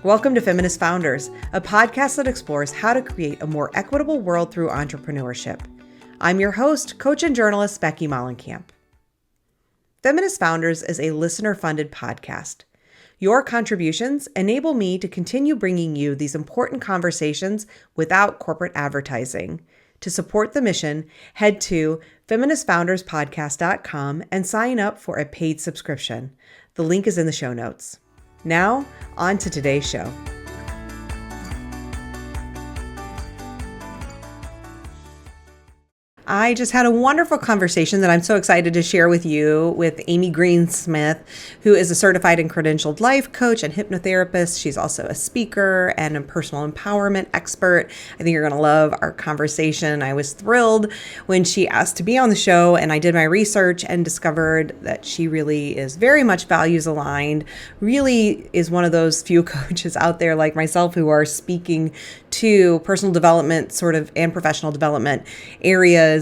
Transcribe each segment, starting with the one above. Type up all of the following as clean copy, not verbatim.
Welcome to Feminist Founders, a podcast that explores how to create a more equitable world through entrepreneurship. I'm your host, coach and journalist Becky Mollenkamp. Feminist Founders is a listener-funded podcast. Your contributions enable me to continue bringing you these important conversations without corporate advertising. To support the mission, head to feministfounderspodcast.com and sign up for a paid subscription. The link is in the show notes. Now, on to today's show. I just had a wonderful conversation that I'm so excited to share with you with Amy Greensmith, who is a certified and credentialed life coach and hypnotherapist. She's also a speaker and a personal empowerment expert. I think you're going to love our conversation. I was thrilled when she asked to be on the show, and I did my research and discovered that she really is very much values aligned, really is one of those few coaches out there like myself who are speaking to personal development and professional development areas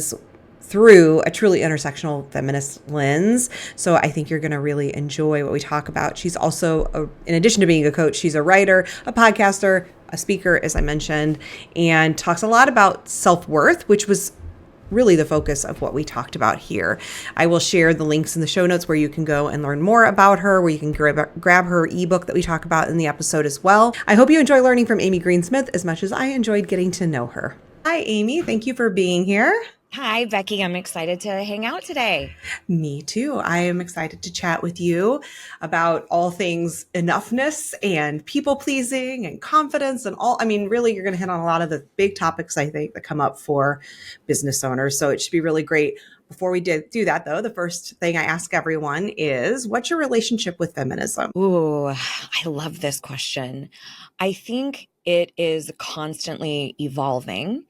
through a truly intersectional feminist lens. So I think you're going to really enjoy what we talk about. She's also, in addition to being a coach, she's a writer, a podcaster, a speaker, as I mentioned, and talks a lot about self-worth, which was really the focus of what we talked about here. I will share the links in the show notes where you can go and learn more about her, where you can grab her ebook that we talk about in the episode as well. I hope you enjoy learning from Amy Greensmith as much as I enjoyed getting to know her. Hi, Amy. Thank you for being here. Hi, Becky. I'm excited to hang out today. Me too. I am excited to chat with you about all things enoughness and people pleasing and confidence and all. I mean, really, you're going to hit on a lot of the big topics, I think, that come up for business owners. So it should be really great. Before we do that, though, the first thing I ask everyone is, what's your relationship with feminism? Ooh, I love this question. I think it is constantly evolving.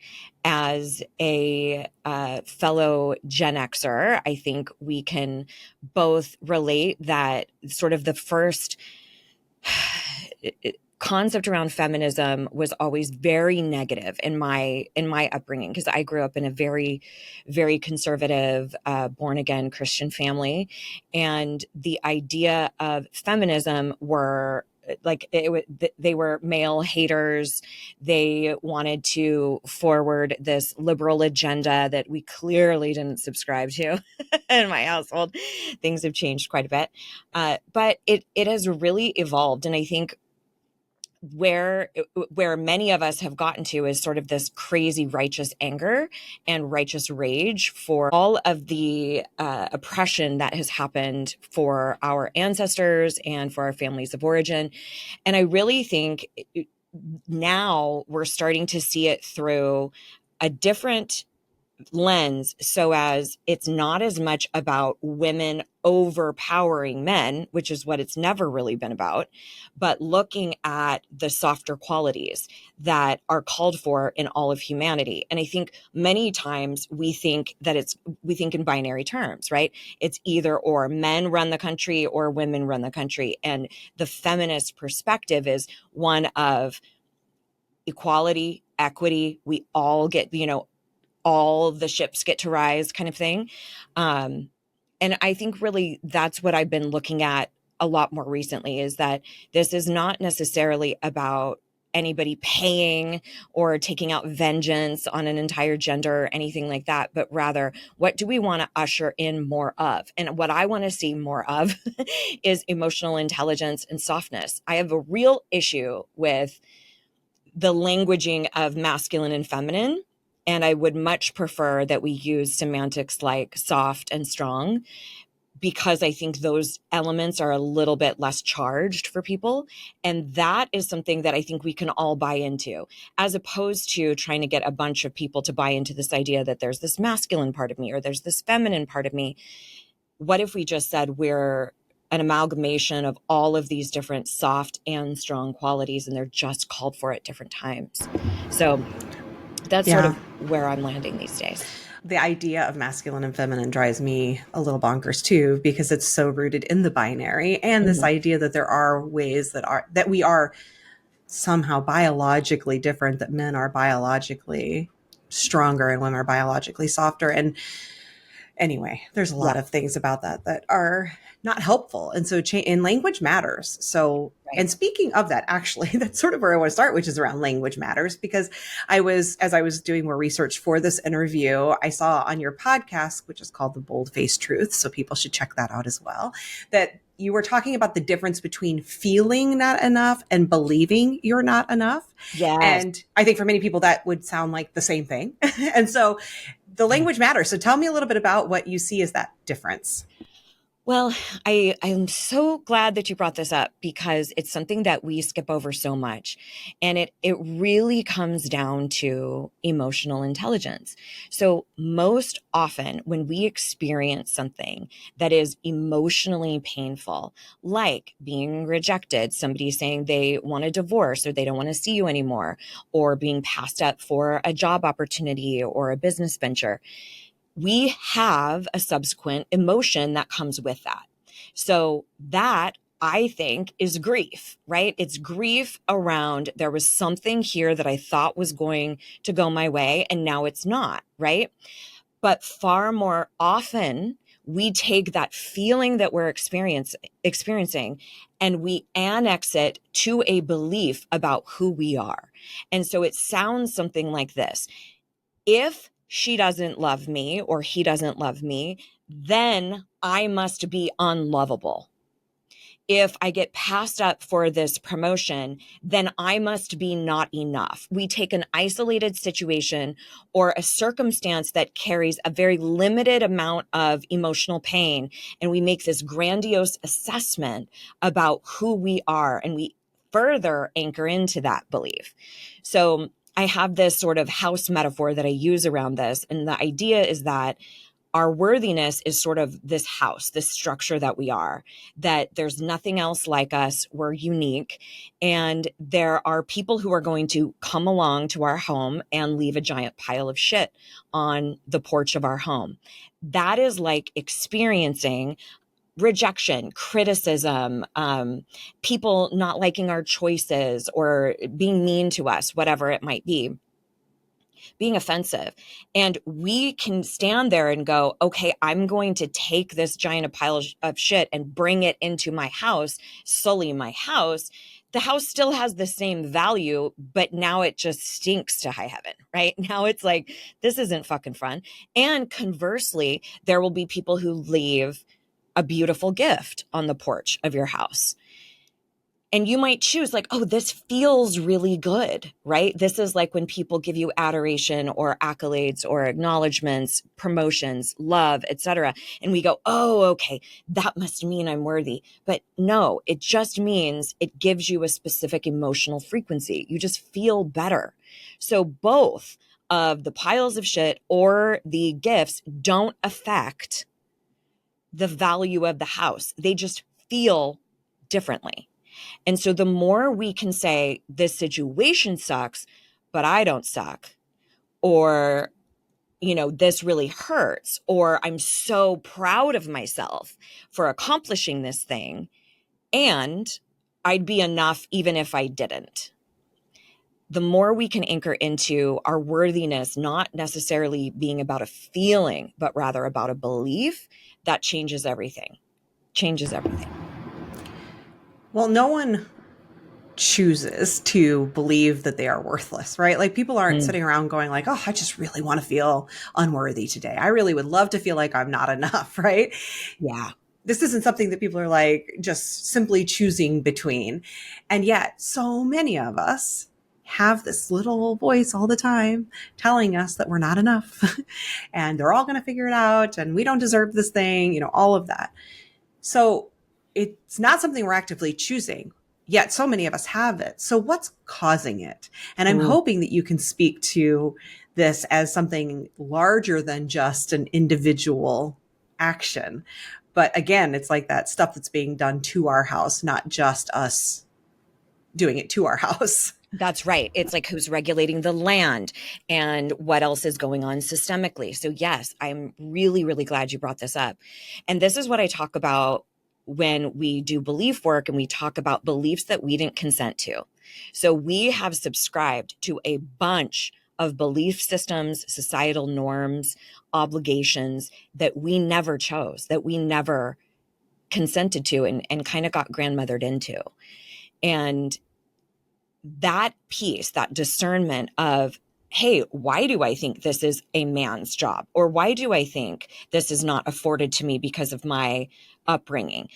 As a fellow Gen Xer, I think we can both relate that sort of the first concept around feminism was always very negative in my upbringing, because I grew up in a very, very conservative, born again Christian family, and the idea of feminism were like they were male haters. They wanted to forward this liberal agenda that we clearly didn't subscribe to in my household. Things have changed quite a bit, but it has really evolved, and I think where many of us have gotten to is sort of this crazy righteous anger and righteous rage for all of the oppression that has happened for our ancestors and for our families of origin. And I really think now we're starting to see it through a different lens, so as it's not as much about women overpowering men, which is what it's never really been about, but looking at the softer qualities that are called for in all of humanity. And I think many times we think in binary terms, right? It's either or, men run the country or women run the country. And the feminist perspective is one of equality, equity. We all get, all the ships get to rise kind of thing. And I think really that's what I've been looking at a lot more recently, is that this is not necessarily about anybody paying or taking out vengeance on an entire gender or anything like that, but rather, what do we want to usher in more of? And what I want to see more of is emotional intelligence and softness. I have a real issue with the languaging of masculine and feminine. And I would much prefer that we use semantics like soft and strong, because I think those elements are a little bit less charged for people. And that is something that I think we can all buy into, as opposed to trying to get a bunch of people to buy into this idea that there's this masculine part of me or there's this feminine part of me. What if we just said we're an amalgamation of all of these different soft and strong qualities, and they're just called for at different times? So that's sort of where I'm landing these days. The idea of masculine and feminine drives me a little bonkers too, because it's so rooted in the binary, and this idea that there are ways that we are somehow biologically different, that men are biologically stronger and women are biologically softer. And Anyway, there's a Yeah, lot of things about that that are not helpful. And so, and language matters. So, right. and speaking of that, actually, that's sort of where I want to start, which is around language matters, because as I was doing more research for this interview, I saw on your podcast, which is called The Bold Faced Truth. So people should check that out as well, that you were talking about the difference between feeling not enough and believing you're not enough. Yes. And I think for many people that would sound like the same thing. And so the Yeah. language matters. So tell me a little bit about what you see as that difference. Well, I'm so glad that you brought this up because it's something that we skip over so much. And it really comes down to emotional intelligence. So most often when we experience something that is emotionally painful, like being rejected, somebody saying they want a divorce or they don't want to see you anymore, or being passed up for a job opportunity or a business venture, we have a subsequent emotion that comes with that. So that, I think, is grief, right? It's grief around there was something here that I thought was going to go my way and now it's not, right? But far more often, we take that feeling that we're experiencing and we annex it to a belief about who we are. And so it sounds something like this: if she doesn't love me or he doesn't love me, then I must be unlovable. If I get passed up for this promotion, then I must be not enough. We take an isolated situation or a circumstance that carries a very limited amount of emotional pain, and we make this grandiose assessment about who we are, and we further anchor into that belief. So I have this sort of house metaphor that I use around this. And the idea is that our worthiness is sort of this house, this structure that we are, that there's nothing else like us. We're unique. And there are people who are going to come along to our home and leave a giant pile of shit on the porch of our home. That is like experiencing rejection, criticism, people not liking our choices or being mean to us, whatever it might be, being offensive. And we can stand there and go, okay, I'm going to take this giant pile of shit and bring it into my house, sully my house. The house still has the same value, but now it just stinks to high heaven, right? Now it's like, this isn't fucking fun. And conversely, there will be people who leave a beautiful gift on the porch of your house. And you might choose like, oh, this feels really good, right? This is like when people give you adoration or accolades or acknowledgments, promotions, love, etc. And we go, oh, okay, that must mean I'm worthy. But no, it just means it gives you a specific emotional frequency. You just feel better. So both of the piles of shit or the gifts don't affect the value of the house. They just feel differently. And so the more we can say, this situation sucks, but I don't suck, or, this really hurts, or I'm so proud of myself for accomplishing this thing, and I'd be enough even if I didn't. The more we can anchor into our worthiness, not necessarily being about a feeling, but rather about a belief, that changes everything. Changes everything. Well, no one chooses to believe that they are worthless, right? Like people aren't Mm, sitting around going like, "Oh, I just really want to feel unworthy today. I really would love to feel like I'm not enough," right? yeah. This isn't something that people are like just simply choosing between. And yet, so many of us have this little voice all the time telling us that we're not enough and they're all going to figure it out and we don't deserve this thing, all of that. So it's not something we're actively choosing, yet so many of us have it. So what's causing it? And I'm Mm. hoping that you can speak to this as something larger than just an individual action. But again, it's like that stuff that's being done to our house, not just us doing it to our house. That's right. It's like who's regulating the land and what else is going on systemically. So, yes, I'm really, really glad you brought this up. And this is what I talk about when we do belief work and we talk about beliefs that we didn't consent to. So, we have subscribed to a bunch of belief systems, societal norms, obligations that we never chose, that we never consented to and kind of got grandmothered into. And that piece, that discernment of, hey, why do I think this is a man's job? Or why do I think this is not afforded to me because of my upbringing?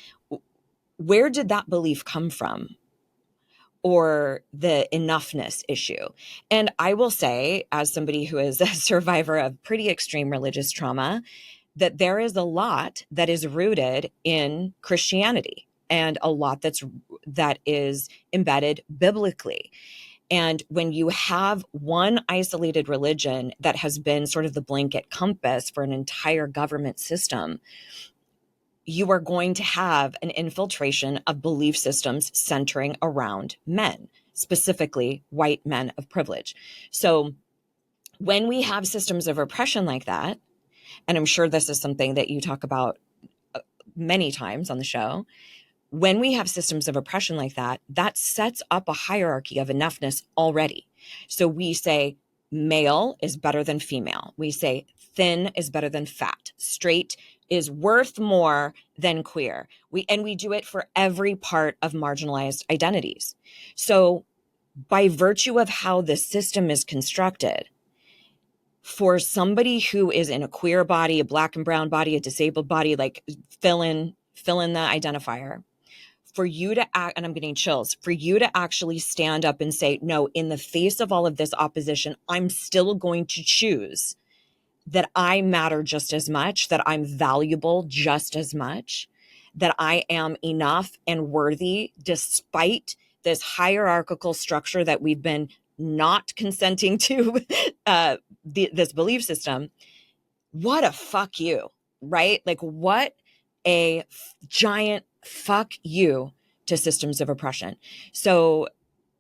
Where did that belief come from? Or the enoughness issue. And I will say, as somebody who is a survivor of pretty extreme religious trauma, that there is a lot that is rooted in Christianity and a lot that is embedded biblically. And when you have one isolated religion that has been sort of the blanket compass for an entire government system, you are going to have an infiltration of belief systems centering around men, specifically white men of privilege. So when we have systems of oppression like that, and I'm sure this is something that you talk about many times on the show, when we have systems of oppression like that, that sets up a hierarchy of enoughness already. So we say male is better than female. We say thin is better than fat. Straight is worth more than queer. We do it for every part of marginalized identities. So by virtue of how the system is constructed, for somebody who is in a queer body, a black and brown body, a disabled body, like fill in the identifier, for you to act, and I'm getting chills, for you to actually stand up and say, no, in the face of all of this opposition, I'm still going to choose that I matter just as much, that I'm valuable just as much, that I am enough and worthy despite this hierarchical structure that we've been not consenting to, this belief system. What a fuck you, right? Like what a giant fuck you to systems of oppression. So,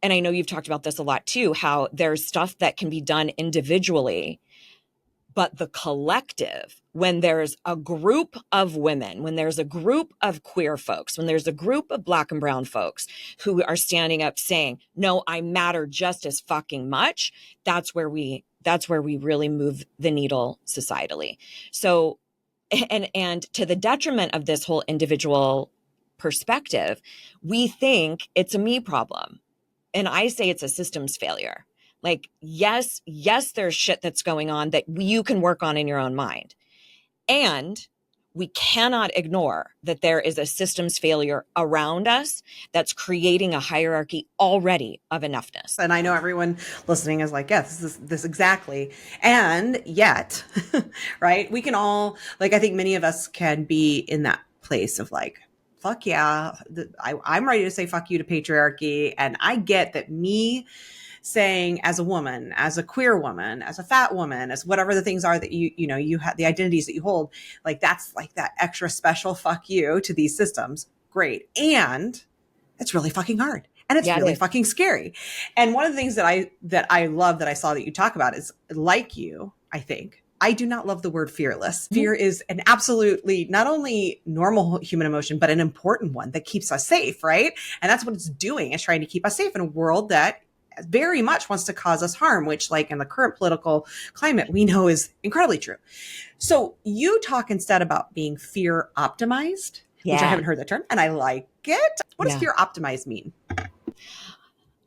and I know you've talked about this a lot too, how there's stuff that can be done individually, but the collective, when there's a group of women, when there's a group of queer folks, when there's a group of black and brown folks who are standing up saying, no, I matter just as fucking much, that's where we really move the needle societally. So, and to the detriment of this whole individual perspective, we think it's a me problem. And I say it's a systems failure. Like, yes, there's shit that's going on that you can work on in your own mind. And we cannot ignore that there is a systems failure around us that's creating a hierarchy already of enoughness. And I know everyone listening is like, yes, this exactly. And yet, right, we can all, like, I think many of us can be in that place of like, fuck yeah, I'm ready to say fuck you to patriarchy. And I get that me saying, as a woman, as a queer woman, as a fat woman, as whatever the things are that you have, the identities that you hold, like that's like that extra special fuck you to these systems. Great. And it's really fucking hard. And it's really fucking scary. And one of the things that I love that I saw that you talk about is, like you, I think, I do not love the word fearless. Fear is an absolutely not only normal human emotion, but an important one that keeps us safe, right? And that's what it's doing. It's trying to keep us safe in a world that very much wants to cause us harm, which, like, in the current political climate, we know is incredibly true. So you talk instead about being fear optimized, which I haven't heard the term, and I like it. What does fear optimized mean?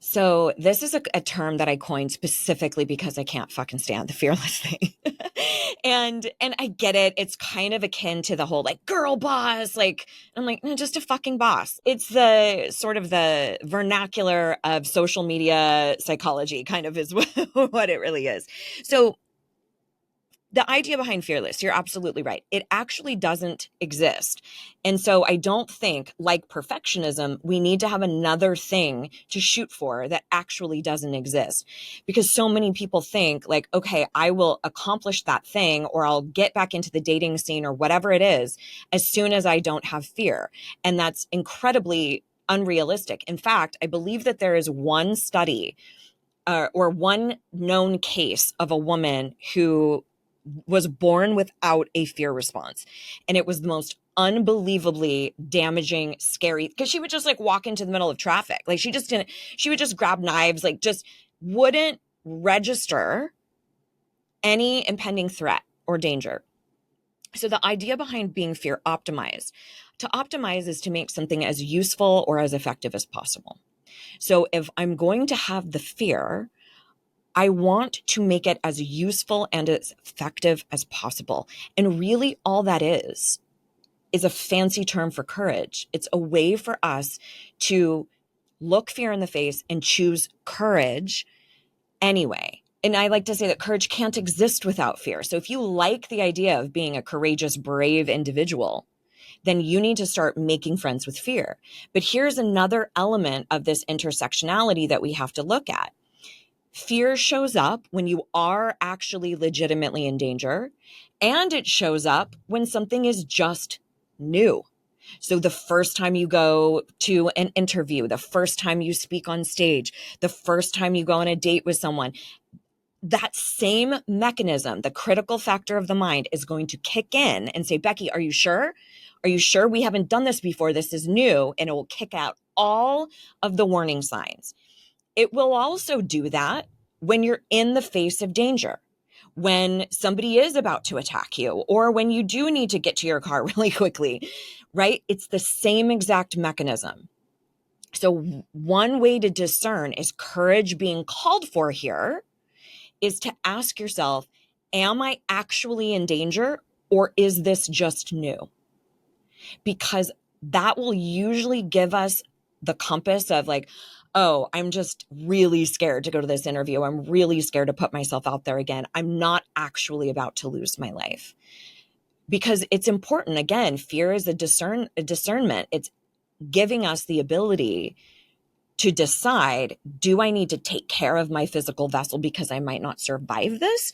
So this is a term that I coined specifically because I can't fucking stand the fearless thing. and I get it. It's kind of akin to the whole like girl boss. Like, I'm like, no, just a fucking boss. It's the sort of the vernacular of social media psychology kind of is what it really is. So the idea behind fearless, you're absolutely right. It actually doesn't exist. And so I don't think, like perfectionism, we need to have another thing to shoot for that actually doesn't exist. Because so many people think like, okay, I will accomplish that thing or I'll get back into the dating scene or whatever it is as soon as I don't have fear. And that's incredibly unrealistic. In fact, I believe that there is one study or one known case of a woman who was born without a fear response. And it was the most unbelievably damaging, scary, because she would just like walk into the middle of traffic. Like she would just grab knives, like just wouldn't register any impending threat or danger. So the idea behind being fear optimized, to optimize is to make something as useful or as effective as possible. So if I'm going to have the fear, I want to make it as useful and as effective as possible. And really all that is a fancy term for courage. It's a way for us to look fear in the face and choose courage anyway. And I like to say that courage can't exist without fear. So if you like the idea of being a courageous, brave individual, then you need to start making friends with fear. But here's another element of this intersectionality that we have to look at. Fear shows up when you are actually legitimately in danger, and it shows up when something is just new. So the first time you go to an interview, the first time you speak on stage, the first time you go on a date with someone, that same mechanism, the critical factor of the mind, is going to kick in and say, Becky, are you sure? Are you sure? We haven't done this before. This is new. And it will kick out all of the warning signs. It will also do that when you're in the face of danger, when somebody is about to attack you, or when you do need to get to your car really quickly, right? It's the same exact mechanism. So one way to discern, is courage being called for here, is to ask yourself, am I actually in danger, or is this just new? Because that will usually give us the compass of like, oh, I'm just really scared to go to this interview. I'm really scared to put myself out there again. I'm not actually about to lose my life. Because it's important. Again, fear is a discernment. It's giving us the ability to decide, do I need to take care of my physical vessel because I might not survive this?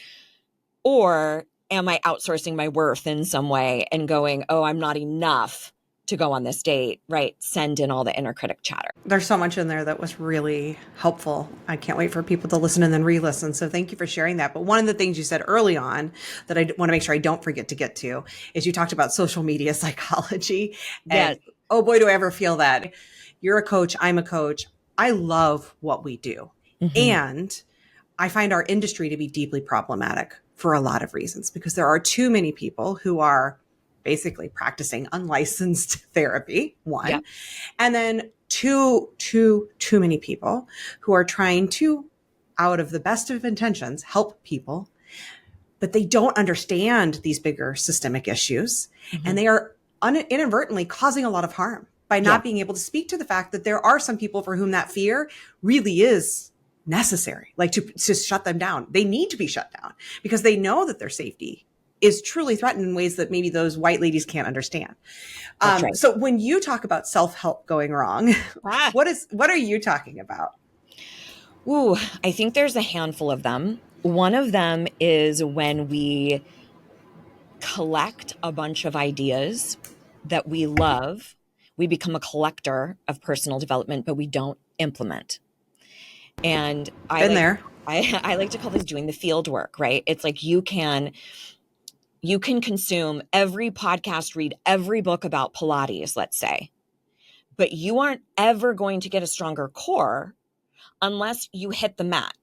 Or am I outsourcing my worth in some way and going, oh, I'm not enough to go on this date, right? Send in all the inner critic chatter. There's so much in there that was really helpful. I can't wait for people to listen and then re-listen. So thank you for sharing that. But one of the things you said early on that I want to make sure I don't forget to get to is you talked about social media psychology. Yes. And oh boy, do I ever feel that. You're a coach. I'm a coach. I love what we do. Mm-hmm. And I find our industry to be deeply problematic for a lot of reasons, because there are too many people who are basically practicing unlicensed therapy, one. Yep. And then too many people who are trying to, out of the best of intentions, help people, but they don't understand these bigger systemic issues. Mm-hmm. And they are inadvertently causing a lot of harm by not being able to speak to the fact that there are some people for whom that fear really is necessary, like to shut them down. They need to be shut down because they know that their safety is truly threatened in ways that maybe those white ladies can't understand. Right. So when you talk about self-help going wrong, what are you talking about? Ooh, I think there's a handful of them. One of them is when we collect a bunch of ideas that we love. We become a collector of personal development, but we don't implement. And I like to call this doing the field work, right? It's like you can consume every podcast, read every book about Pilates, let's say, but you aren't ever going to get a stronger core unless you hit the mat.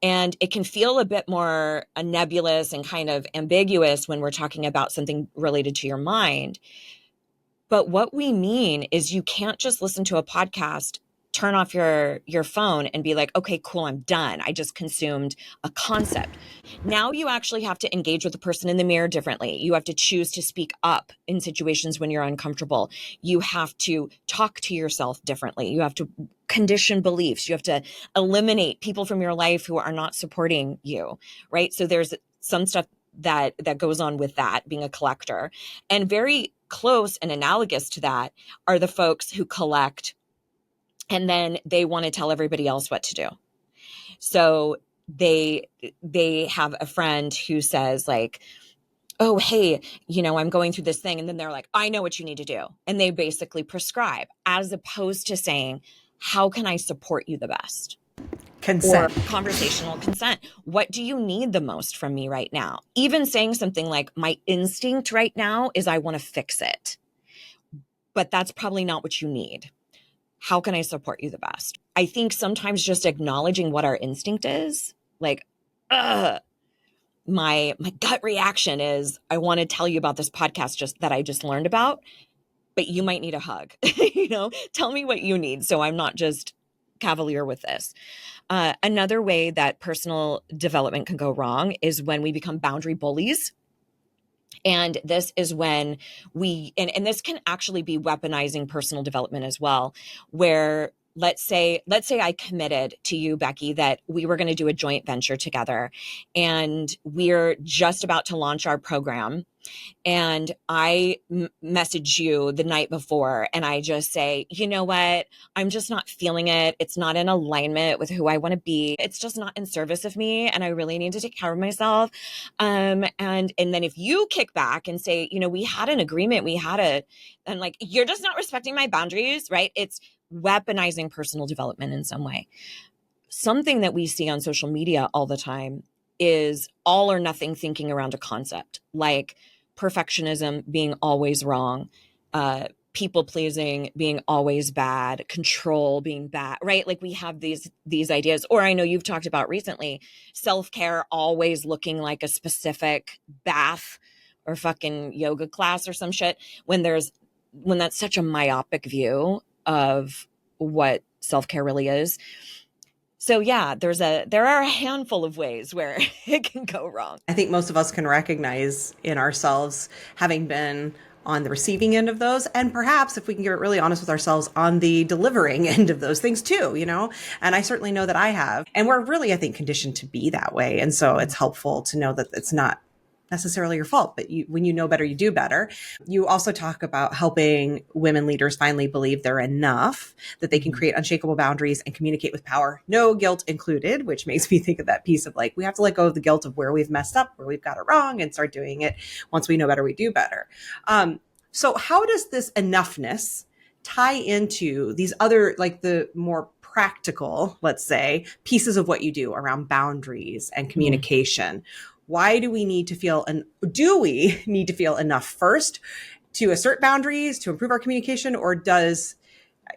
And it can feel a bit more nebulous and kind of ambiguous when we're talking about something related to your mind. But what we mean is you can't just listen to a podcast, turn off your phone and be like, okay, cool, I'm done. I just consumed a concept. Now you actually have to engage with the person in the mirror differently. You have to choose to speak up in situations when you're uncomfortable. You have to talk to yourself differently. You have to condition beliefs. You have to eliminate people from your life who are not supporting you, right? So there's some stuff that goes on with that, being a collector. And very close and analogous to that are the folks who collect and then they want to tell everybody else what to do. So they have a friend who says like, oh, hey, I'm going through this thing. And then they're like, I know what you need to do. And they basically prescribe, as opposed to saying, how can I support you the best? Consent. Or conversational consent. What do you need the most from me right now? Even saying something like, my instinct right now is I want to fix it. But that's probably not what you need. How can I support you the best? I think sometimes just acknowledging what our instinct is, like, my gut reaction is, I want to tell you about this podcast that I just learned about, but you might need a hug. Tell me what you need, so I'm not just cavalier with this. Another way that personal development can go wrong is when we become boundary bullies. And this is when and this can actually be weaponizing personal development as well, where let's say I committed to you, Becky, that we were going to do a joint venture together, and we're just about to launch our program. And I message you the night before and I just say, you know what? I'm just not feeling it. It's not in alignment with who I want to be. It's just not in service of me. And I really need to take care of myself. And then if you kick back and say, we had an agreement, and like, you're just not respecting my boundaries, right? It's weaponizing personal development in some way. Something that we see on social media all the time is all or nothing thinking around a concept, like perfectionism being always wrong, people pleasing being always bad, control being bad, right? Like we have these ideas. Or I know you've talked about recently, self-care always looking like a specific bath or fucking yoga class or some shit, when that's such a myopic view of what self-care really is. So yeah, there are a handful of ways where it can go wrong. I think most of us can recognize in ourselves having been on the receiving end of those, and perhaps, if we can get really honest with ourselves, on the delivering end of those things too, and I certainly know that I have, and we're really, I think, conditioned to be that way. And so it's helpful to know that it's not necessarily your fault, but when you know better, you do better. You also talk about helping women leaders finally believe they're enough, that they can create unshakable boundaries and communicate with power, no guilt included, which makes me think of that piece of like, we have to let go of the guilt of where we've messed up, where we've got it wrong, and start doing it. Once we know better, we do better. So how does this enoughness tie into these other, like the more practical, let's say, pieces of what you do around boundaries and communication? Why do we need to feel, and do we need to feel enough first to assert boundaries, to improve our communication, or does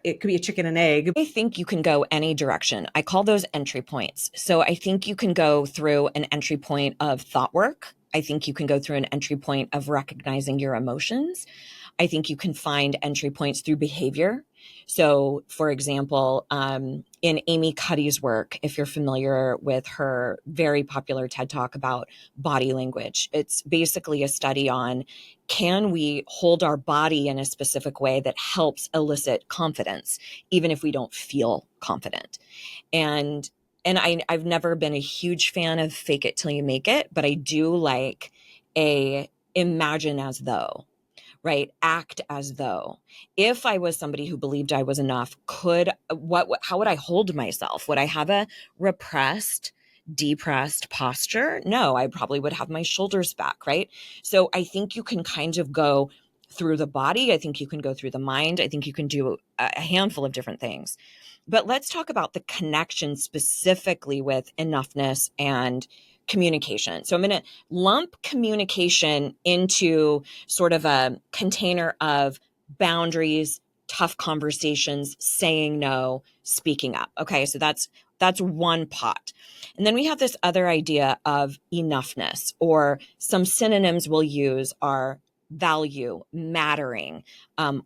it could be a chicken and egg? I think you can go any direction. I call those entry points. So I think you can go through an entry point of thought work. I think you can go through an entry point of recognizing your emotions. I think you can find entry points through behavior. So, for example, in Amy Cuddy's work, if you're familiar with her very popular TED Talk about body language, it's basically a study on, can we hold our body in a specific way that helps elicit confidence, even if we don't feel confident? And I've never been a huge fan of fake it till you make it, but I do like a imagine as though, right? Act as though. If I was somebody who believed I was enough, how would I hold myself? Would I have a repressed, depressed posture? No, I probably would have my shoulders back, right? So I think you can kind of go through the body. I think you can go through the mind. I think you can do a handful of different things. But let's talk about the connection specifically with enoughness and communication. So I'm going to lump communication into sort of a container of boundaries, tough conversations, saying no, speaking up. Okay, so that's one pot. And then we have this other idea of enoughness, or some synonyms we'll use are value, mattering,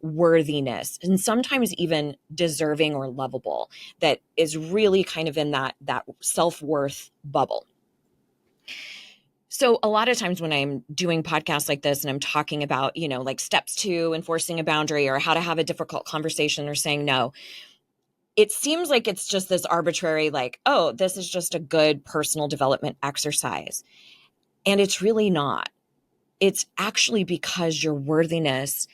worthiness, and sometimes even deserving or lovable, that is really kind of in that self-worth bubble. So a lot of times when I'm doing podcasts like this and I'm talking about, like steps to enforcing a boundary or how to have a difficult conversation or saying no, it seems like it's just this arbitrary, like, oh, this is just a good personal development exercise. And it's really not. It's actually because your worthiness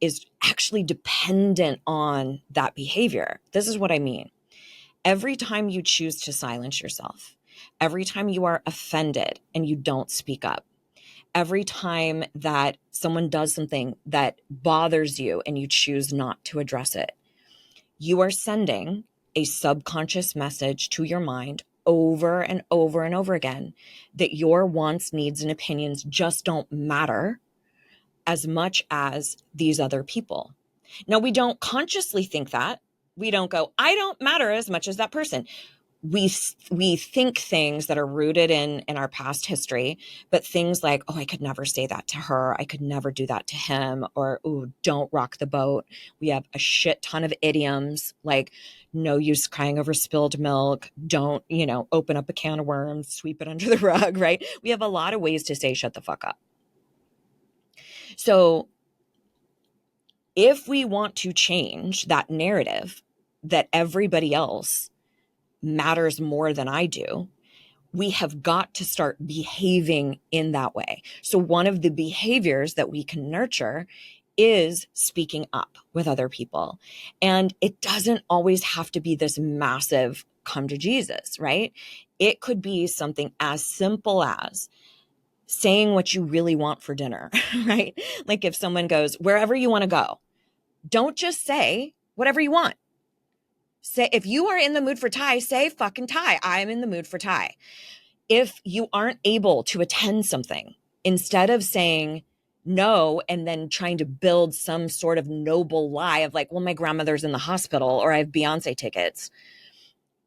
is actually dependent on that behavior. This is what I mean. Every time you choose to silence yourself, every time you are offended and you don't speak up, every time that someone does something that bothers you and you choose not to address it, you are sending a subconscious message to your mind over and over and over again that your wants, needs, and opinions just don't matter as much as these other people. Now, we don't consciously think that. We don't go, I don't matter as much as that person. we think things that are rooted in our past history, but things like, oh, I could never say that to her, I could never do that to him, or oh, don't rock the boat. We have a shit ton of idioms like no use crying over spilled milk, don't, open up a can of worms, sweep it under the rug, right? We have a lot of ways to say shut the fuck up. So if we want to change that narrative that everybody else matters more than I do, we have got to start behaving in that way. So one of the behaviors that we can nurture is speaking up with other people. And it doesn't always have to be this massive come to Jesus, right? It could be something as simple as saying what you really want for dinner, right? Like if someone goes, wherever you want to go, don't just say whatever you want. Say, if you are in the mood for Thai, say fucking Thai. I'm in the mood for Thai. If you aren't able to attend something, instead of saying no and then trying to build some sort of noble lie of like, well, my grandmother's in the hospital or I have Beyonce tickets,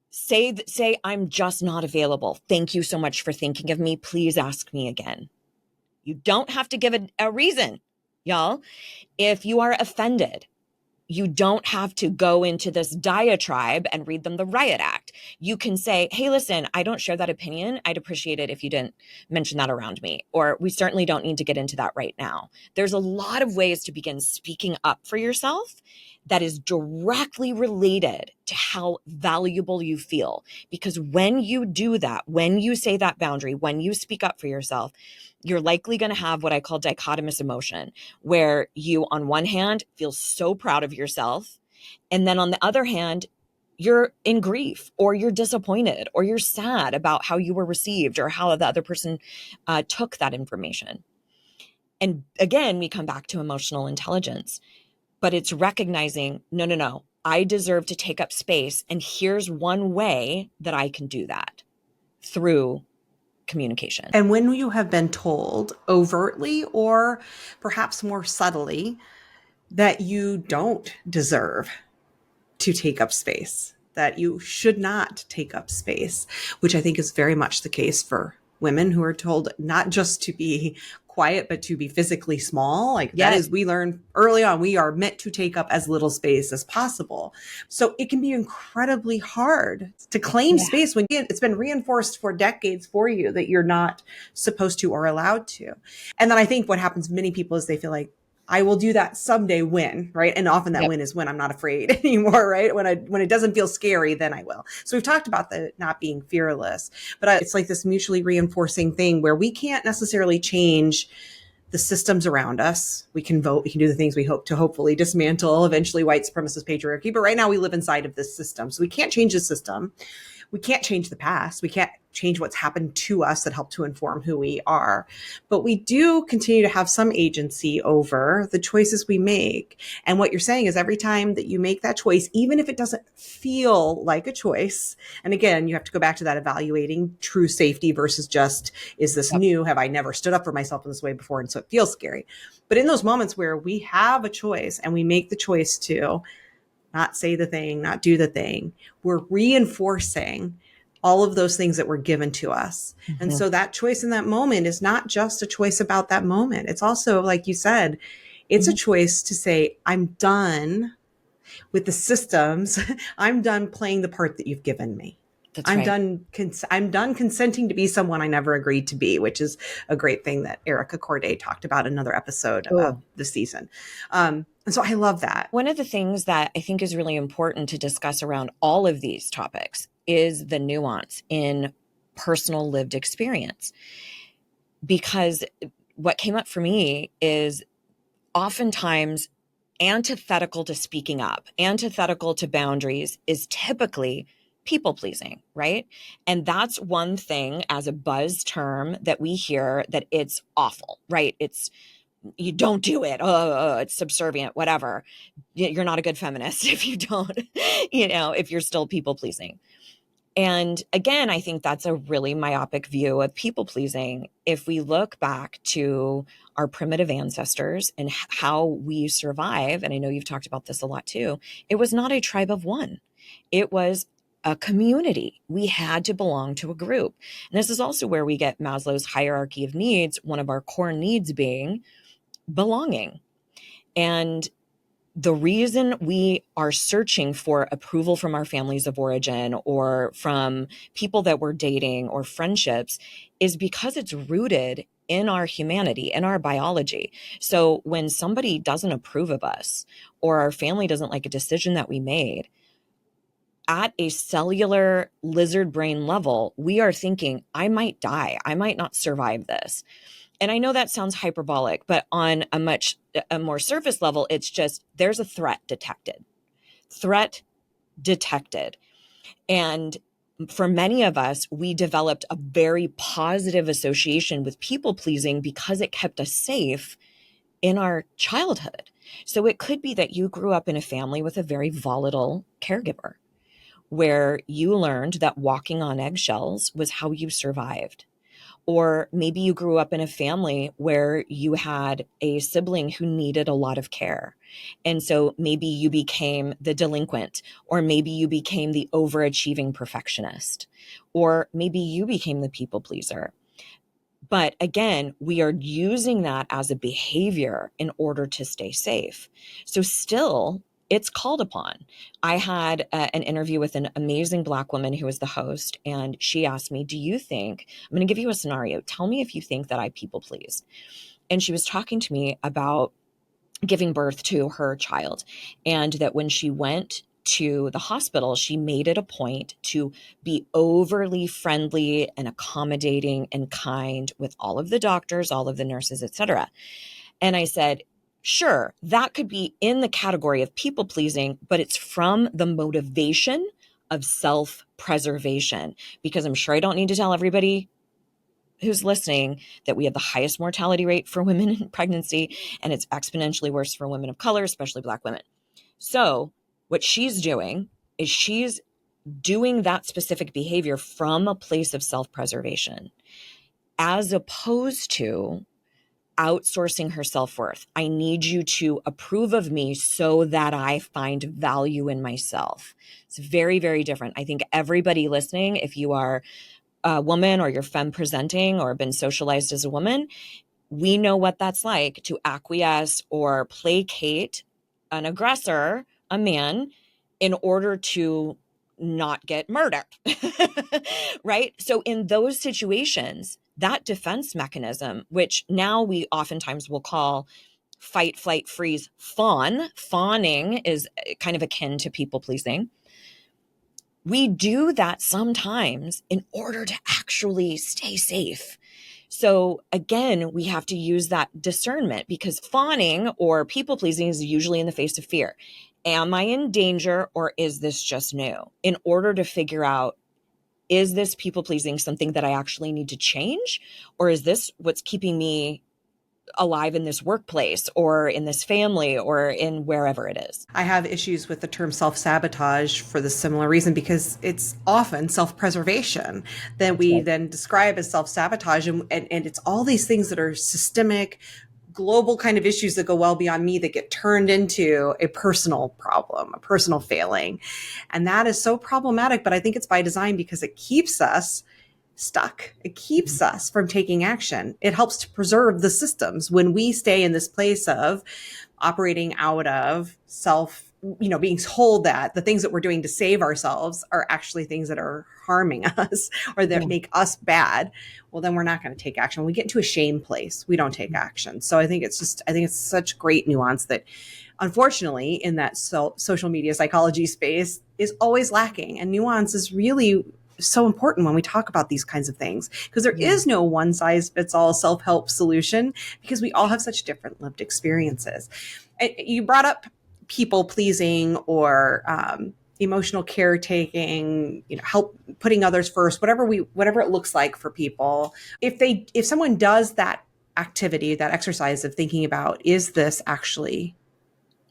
say I'm just not available. Thank you so much for thinking of me. Please ask me again. You don't have to give a reason, y'all. If you are offended, you don't have to go into this diatribe and read them the riot act. You can say, hey, listen, I don't share that opinion. I'd appreciate it if you didn't mention that around me. Or we certainly don't need to get into that right now. There's a lot of ways to begin speaking up for yourself that is directly related to how valuable you feel. Because when you do that, when you say that boundary, when you speak up for yourself, you're likely going to have what I call dichotomous emotion, where you, on one hand, feel so proud of yourself. And then on the other hand, you're in grief or you're disappointed or you're sad about how you were received or how the other person took that information. And again, we come back to emotional intelligence, but it's recognizing, no, I deserve to take up space. And here's one way that I can do that through communication. And when you have been told overtly or perhaps more subtly that you don't deserve to take up space, that you should not take up space, which I think is very much the case for women who are told not just to be quiet, but to be physically small. Like that is, we learn early on, we are meant to take up as little space as possible. So it can be incredibly hard to claim space when it's been reinforced for decades for you that you're not supposed to or allowed to. And then I think what happens to many people is they feel like, I will do that someday when, right? And often that when is when I'm not afraid anymore, right? When it doesn't feel scary, then I will. So we've talked about the not being fearless, but it's like this mutually reinforcing thing where we can't necessarily change the systems around us. We can vote, we can do the things we hope to hopefully dismantle eventually white supremacist patriarchy. But right now we live inside of this system. So we can't change the system. We can't change the past. We can't change what's happened to us that helped to inform who we are. But we do continue to have some agency over the choices we make. And what you're saying is every time that you make that choice, even if it doesn't feel like a choice, and again, you have to go back to that evaluating true safety versus just, is this new? Have I never stood up for myself in this way before? And so it feels scary. But in those moments where we have a choice and we make the choice to not say the thing, not do the thing, we're reinforcing all of those things that were given to us. Mm-hmm. And so that choice in that moment is not just a choice about that moment. It's also, like you said, it's a choice to say, I'm done with the systems. I'm done playing the part that you've given me. I'm done consenting to be someone I never agreed to be, which is a great thing that Erica Corday talked about in another episode of the season. And so I love that. One of the things that I think is really important to discuss around all of these topics is the nuance in personal lived experience. Because what came up for me is oftentimes antithetical to speaking up, antithetical to boundaries is typically people pleasing, right? And that's one thing as a buzz term that we hear that it's awful, right? It's, you don't do it. Oh, it's subservient, whatever. You're not a good feminist if you don't, if you're still people pleasing. And again, I think that's a really myopic view of people pleasing. If we look back to our primitive ancestors and how we survive, and I know you've talked about this a lot too, it was not a tribe of one. It was a community. We had to belong to a group. And this is also where we get Maslow's hierarchy of needs, one of our core needs being belonging. And the reason we are searching for approval from our families of origin or from people that we're dating or friendships is because it's rooted in our humanity, in our biology. So when somebody doesn't approve of us or our family doesn't like a decision that we made, at a cellular lizard brain level, we are thinking, I might die. I might not survive this. And I know that sounds hyperbolic, but on a more surface level, it's just there's a threat detected. Threat detected. And for many of us, we developed a very positive association with people pleasing because it kept us safe in our childhood. So it could be that you grew up in a family with a very volatile caregiver where you learned that walking on eggshells was how you survived. Or maybe you grew up in a family where you had a sibling who needed a lot of care. And so maybe you became the delinquent, or maybe you became the overachieving perfectionist, or maybe you became the people pleaser. But again, we are using that as a behavior in order to stay safe. So still, it's called upon. I had an interview with an amazing Black woman who was the host, and she asked me, do you think, I'm going to give you a scenario. Tell me if you think that I people please. And she was talking to me about giving birth to her child, and that when she went to the hospital, she made it a point to be overly friendly and accommodating and kind with all of the doctors, all of the nurses, etc. And I said, sure, that could be in the category of people pleasing, but it's from the motivation of self-preservation, because I'm sure I don't need to tell everybody who's listening that we have the highest mortality rate for women in pregnancy, and it's exponentially worse for women of color, especially Black women. So what she's doing is she's doing that specific behavior from a place of self-preservation, as opposed to outsourcing her self-worth. I need you to approve of me so that I find value in myself. It's very, very different. I think everybody listening, if you are a woman or you're femme presenting or been socialized as a woman, we know what that's like to acquiesce or placate an aggressor, a man, in order to not get murdered. Right? So in those situations, that defense mechanism, which now we oftentimes will call fight, flight, freeze, fawn. Fawning is kind of akin to people pleasing. We do that sometimes in order to actually stay safe. So again, we have to use that discernment, because fawning or people pleasing is usually in the face of fear. Am I in danger, or is this just new? In order to figure out, is this people pleasing something that I actually need to change? Or is this what's keeping me alive in this workplace or in this family or in wherever it is? I have issues with the term self-sabotage for the similar reason, because it's often self-preservation that That's we right. then describe as self-sabotage. And it's all these things that are systemic, global kind of issues that go well beyond me that get turned into a personal problem, a personal failing. And that is so problematic, but I think it's by design because it keeps us stuck. It keeps us from taking action. It helps to preserve the systems when we stay in this place of operating out of self, being told that the things that we're doing to save ourselves are actually things that are harming us or that Yeah. make us bad. Well, then we're not going to take action. When we get into a shame place, we don't take action. So I think it's such great nuance that unfortunately in that social media psychology space is always lacking. And nuance is really so important when we talk about these kinds of things, because there Yeah. is no one size fits all self-help solution, because we all have such different lived experiences. You brought up people pleasing or emotional caretaking, help putting others first, whatever it looks like for people. If someone does that activity, that exercise of thinking about, is this actually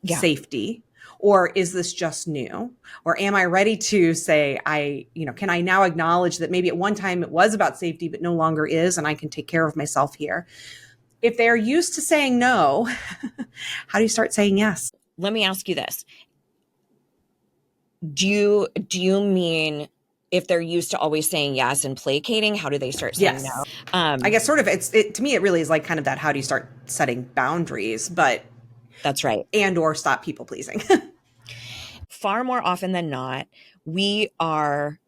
Yeah. safety, or is this just new, or am I ready to say, can I now acknowledge that maybe at one time it was about safety but no longer is, and I can take care of myself here? If they're used to saying no, how do you start saying yes? Let me ask you this. Do you mean if they're used to always saying yes and placating, how do they start saying no? Yes. I guess sort of to me it really is like kind of that, how do you start setting boundaries, but That's right. and or stop people pleasing. Far more often than not, we are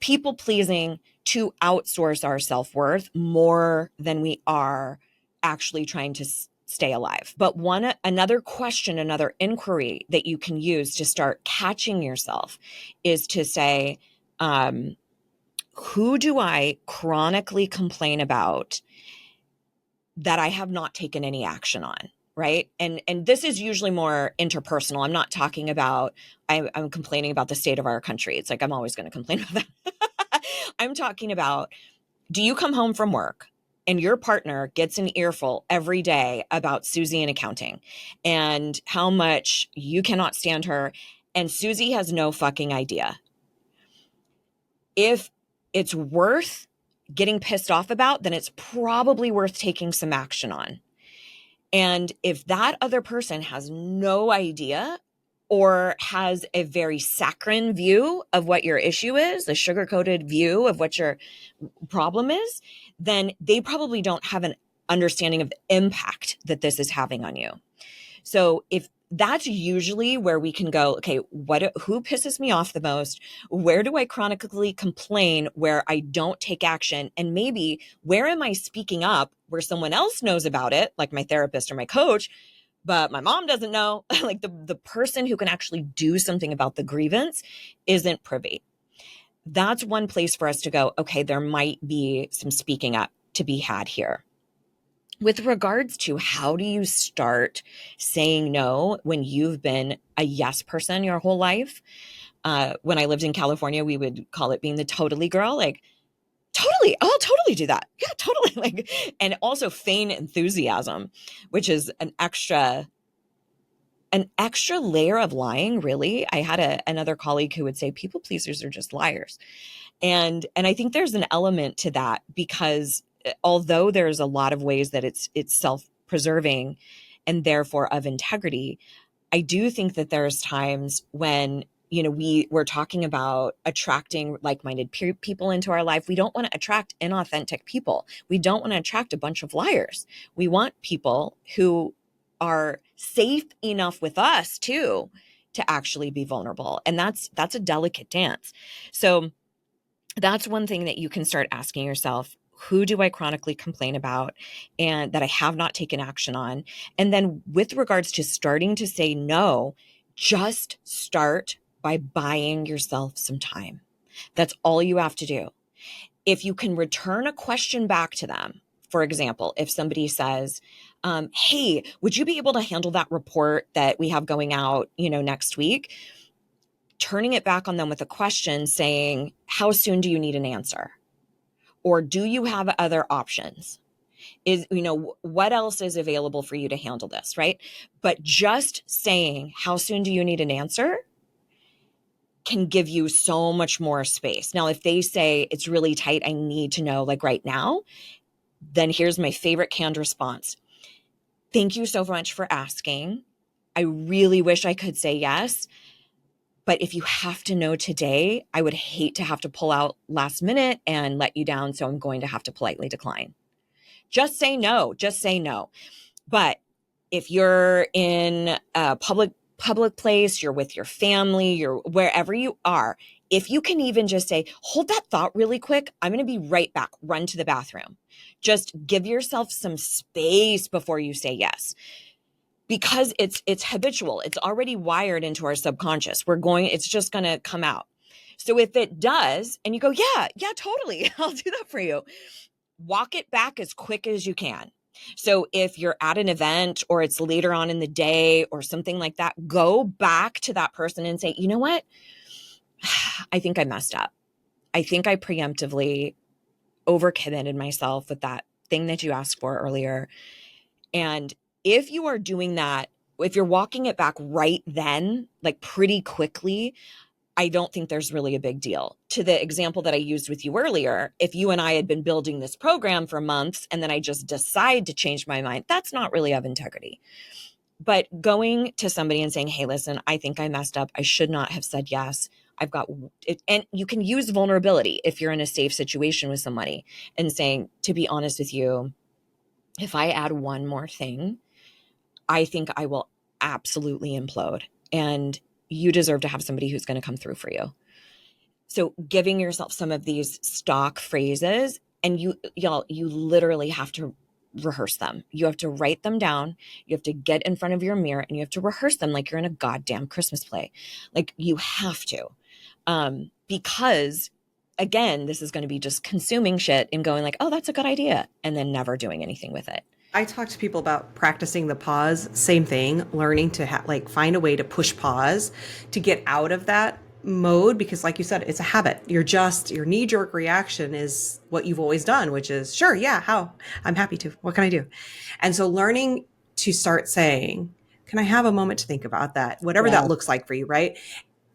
people pleasing to outsource our self-worth more than we are actually trying to stay alive. But another question, another inquiry that you can use to start catching yourself is to say, who do I chronically complain about that I have not taken any action on? Right. And this is usually more interpersonal. I'm not talking about, I'm complaining about the state of our country. It's like, I'm always going to complain about that. I'm talking about, do you come home from work and your partner gets an earful every day about Susie in accounting and how much you cannot stand her, and Susie has no fucking idea? If it's worth getting pissed off about, then it's probably worth taking some action on. And if that other person has no idea or has a very saccharine view of what your issue is, a sugar-coated view of what your problem is, then they probably don't have an understanding of the impact that this is having on you. So if that's usually where we can go, okay, who pisses me off the most? Where do I chronically complain where I don't take action? And maybe where am I speaking up where someone else knows about it, like my therapist or my coach, but my mom doesn't know? Like the person who can actually do something about the grievance isn't privy. That's one place for us to go, okay, there might be some speaking up to be had here. With regards to how do you start saying no when you've been a yes person your whole life? When I lived in California, we would call it being the totally girl. Like, totally, I'll totally do that. Yeah, totally. Like, and also feign enthusiasm, which is an extra layer of lying, really. I had another colleague who would say people pleasers are just liars. And I think there's an element to that, because although there's a lot of ways that it's self-preserving and therefore of integrity, I do think that there's times when, we're talking about attracting like-minded people into our life. We don't want to attract inauthentic people. We don't want to attract a bunch of liars. We want people who are safe enough with us too to actually be vulnerable. And that's a delicate dance. So that's one thing that you can start asking yourself. Who do I chronically complain about and that I have not taken action on? And then with regards to starting to say no, just start by buying yourself some time. That's all you have to do. If you can return a question back to them, for example, if somebody says, hey, would you be able to handle that report that we have going out, next week? Turning it back on them with a question saying, how soon do you need an answer? Or do you have other options? What else is available for you to handle this, right? But just saying, how soon do you need an answer, can give you so much more space. Now, if they say it's really tight, I need to know like right now, then here's my favorite canned response. Thank you so much for asking. I really wish I could say yes. But if you have to know today, I would hate to have to pull out last minute and let you down. So I'm going to have to politely decline. Just say no. Just say no. But if you're in a public place, you're with your family, you're wherever you are, if you can even just say, hold that thought really quick, I'm going to be right back, run to the bathroom. Just give yourself some space before you say yes. Because it's habitual. It's already wired into our subconscious. It's just going to come out. So if it does, and you go, yeah, totally, I'll do that for you, walk it back as quick as you can. So if you're at an event or it's later on in the day or something like that, go back to that person and say, you know what? I think I messed up. I think I preemptively overcommitted myself with that thing that you asked for earlier. And if you are doing that, if you're walking it back right then, like pretty quickly, I don't think there's really a big deal. To the example that I used with you earlier, if you and I had been building this program for months and then I just decide to change my mind, that's not really of integrity. But going to somebody and saying, hey, listen, I think I messed up. I should not have said yes. I've got it. And you can use vulnerability if you're in a safe situation with somebody and saying, to be honest with you, if I add one more thing, I think I will absolutely implode. And you deserve to have somebody who's going to come through for you. So giving yourself some of these stock phrases, and you literally have to rehearse them. You have to write them down. You have to get in front of your mirror and you have to rehearse them like you're in a goddamn Christmas play. Like you have to. Because again, this is going to be just consuming shit and going like, oh, that's a good idea. And then never doing anything with it. I talk to people about practicing the pause, same thing, learning to like find a way to push pause to get out of that mode, because like you said, it's a habit. Your knee jerk reaction is what you've always done, which is sure, yeah, how? I'm happy to. What can I do? And so learning to start saying, can I have a moment to think about that? Whatever Yeah. that looks like for you, right?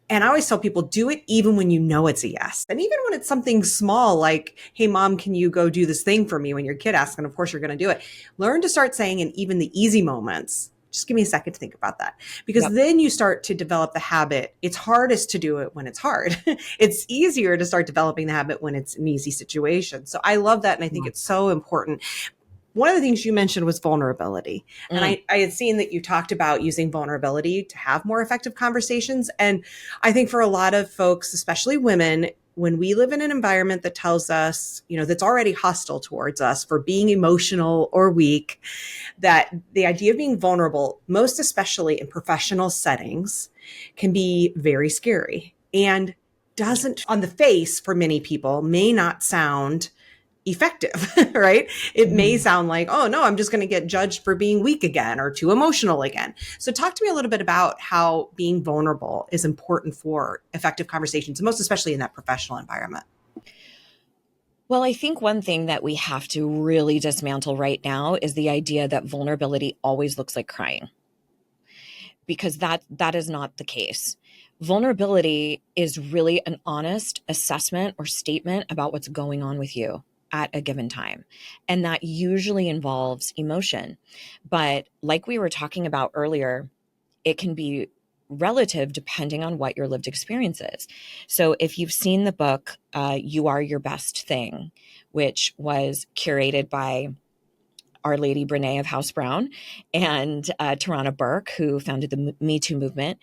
And I always tell people, do it even when you know it's a yes. And even when it's something small, like, hey, mom, can you go do this thing for me when your kid asks? And of course, you're going to do it. Learn to start saying in even the easy moments, just give me a second to think about that. Because Yep. then you start to develop the habit. It's hardest to do it when it's hard. It's easier to start developing the habit when it's an easy situation. So I love that. And I think it's so important. One of the things you mentioned was vulnerability. And Mm. I had seen that you talked about using vulnerability to have more effective conversations. And I think for a lot of folks, especially women, when we live in an environment that tells us, that's already hostile towards us for being emotional or weak, that the idea of being vulnerable, most especially in professional settings, can be very scary and doesn't, on the face for many people, may not sound effective, right? It may sound like, oh no, I'm just going to get judged for being weak again or too emotional again. So talk to me a little bit about how being vulnerable is important for effective conversations, most especially in that professional environment. Well, I think one thing that we have to really dismantle right now is the idea that vulnerability always looks like crying, because that is not the case. Vulnerability is really an honest assessment or statement about what's going on with you at a given time. And that usually involves emotion. But like we were talking about earlier, it can be relative depending on what your lived experience is. So if you've seen the book, You Are Your Best Thing, which was curated by Our Lady Brene of House Brown and Tarana Burke, who founded the Me Too movement.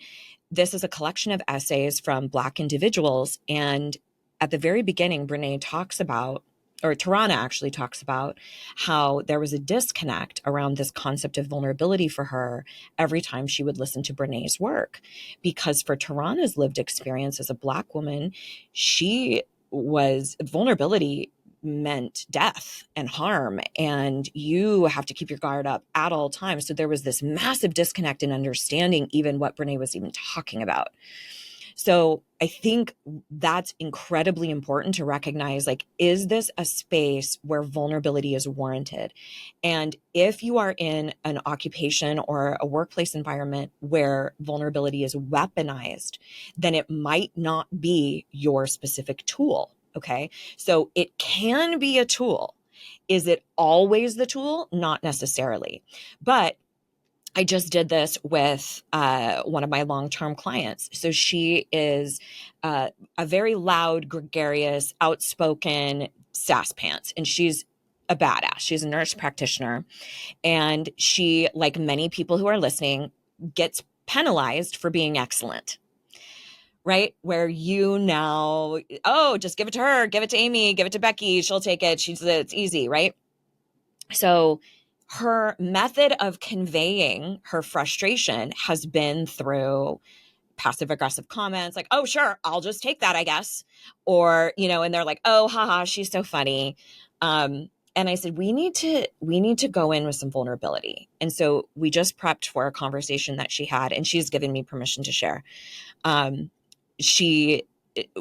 This is a collection of essays from Black individuals. And at the very beginning, Brene talks about, or Tarana actually talks about, how there was a disconnect around this concept of vulnerability for her every time she would listen to Brene's work. Because for Tarana's lived experience as a Black woman, vulnerability meant death and harm, and you have to keep your guard up at all times. So there was this massive disconnect in understanding even what Brene was even talking about. So I think that's incredibly important to recognize, like, is this a space where vulnerability is warranted? And if you are in an occupation or a workplace environment where vulnerability is weaponized, then it might not be your specific tool. Okay. So it can be a tool. Is it always the tool? Not necessarily. But I just did this with one of my long-term clients. So she is a very loud, gregarious, outspoken sass pants, and she's a badass. She's a nurse practitioner, and she, like many people who are listening, gets penalized for being excellent. Right? Where just give it to her, give it to Amy, give it to Becky, she'll take it. It's easy, right? So her method of conveying her frustration has been through passive aggressive comments like, oh, sure, I'll just take that, I guess. Or, and they're like, oh, haha, she's so funny. And I said, we need to go in with some vulnerability. And so we just prepped for a conversation that she had, and she's given me permission to share. Um,